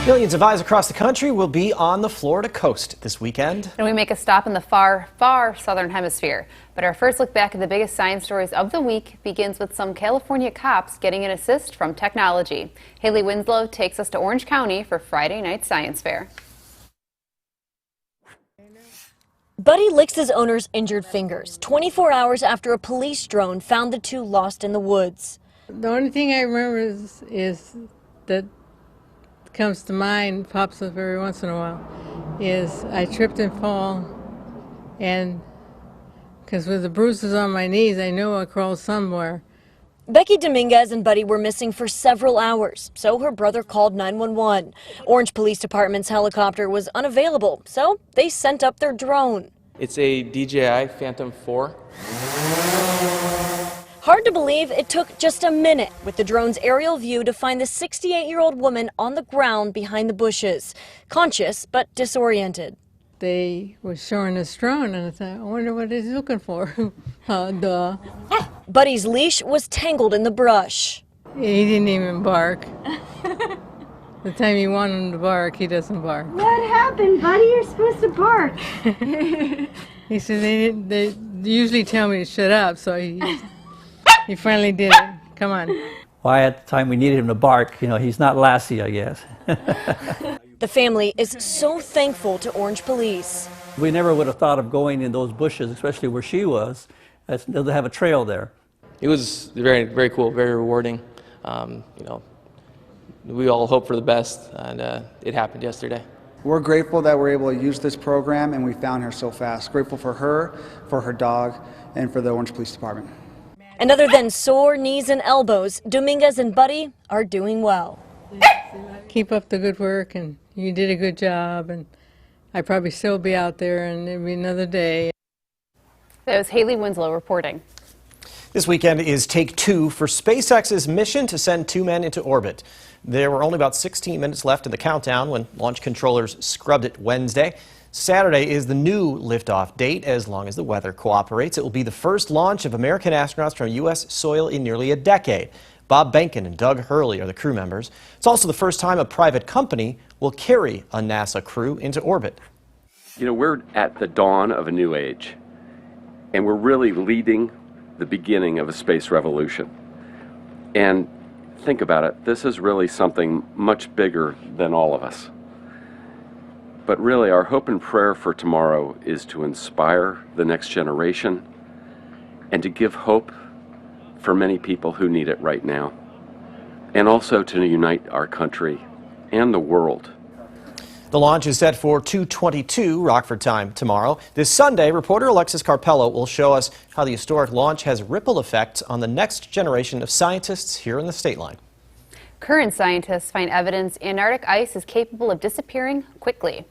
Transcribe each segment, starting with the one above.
Millions of eyes across the country will be on the Florida coast this weekend. And we make a stop in the far, far southern hemisphere. But our first look back at the biggest science stories of the week begins with some California cops getting an assist from technology. Haley Winslow takes us to Orange County for Friday night science fair. Buddy licks his owner's injured fingers 24 hours after a police drone found the two lost in the woods. The only thing I remember is that comes to mind, pops up every once in a while, is I tripped and fall, and because with the bruises on my knees, I knew I crawled somewhere. Becky Dominguez and Buddy were missing for several hours, so her brother called 911. Orange Police Department's helicopter was unavailable, so they sent up their drone. It's a DJI Phantom 4. Hard to believe it took just a minute with the drone's aerial view to find the 68-year-old woman on the ground behind the bushes, conscious but disoriented. They were showing this drone, and I thought, I wonder what he's looking for. Duh. Buddy's leash was tangled in the brush. He didn't even bark. The time you want him to bark, he doesn't bark. What happened, Buddy? You're supposed to bark. He said they usually tell me to shut up, so he finally did it. Come on. Why at the time we needed him to bark, he's not Lassie, I guess. The family is so thankful to Orange Police. We never would have thought of going in those bushes, especially where she was, to have a trail there. It was very, very cool, very rewarding. We all hope for the best, and it happened yesterday. We're grateful that we're able to use this program and we found her so fast. Grateful for her dog, and for the Orange Police Department. And other than sore knees and elbows, Dominguez and Buddy are doing well. Keep up the good work, and you did a good job, and I'd probably still be out there, and it'd be another day. That was Haley Winslow reporting. This weekend is take two for SpaceX's mission to send two men into orbit. There were only about 16 minutes left in the countdown when launch controllers scrubbed it Wednesday. Saturday is the new liftoff date. As long as the weather cooperates, it will be the first launch of American astronauts from U.S. soil in nearly a decade. Bob Behnken and Doug Hurley are the crew members. It's also the first time a private company will carry a NASA crew into orbit. We're at the dawn of a new age, and we're really leading the beginning of a space revolution. And think about it, this is really something much bigger than all of us. But really, our hope and prayer for tomorrow is to inspire the next generation and to give hope for many people who need it right now, and also to unite our country and the world. The launch is set for 2:22 Rockford time tomorrow. This Sunday, reporter Alexis Carpello will show us how the historic launch has ripple effects on the next generation of scientists here in the state line. Current scientists find evidence Antarctic ice is capable of disappearing quickly.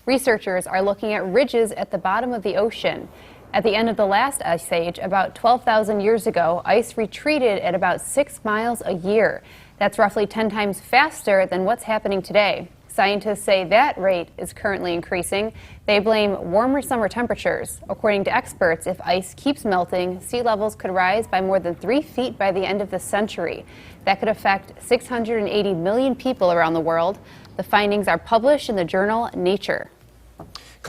Researchers are looking at ridges at the bottom of the ocean. At the end of the last ice age, about 12,000 years ago, ice retreated at about 6 miles a year. That's roughly 10 times faster than what's happening today. Scientists say that rate is currently increasing. They blame warmer summer temperatures. According to experts, if ice keeps melting, sea levels could rise by more than 3 feet by the end of the century. That could affect 680 million people around the world. The findings are published in the journal Nature.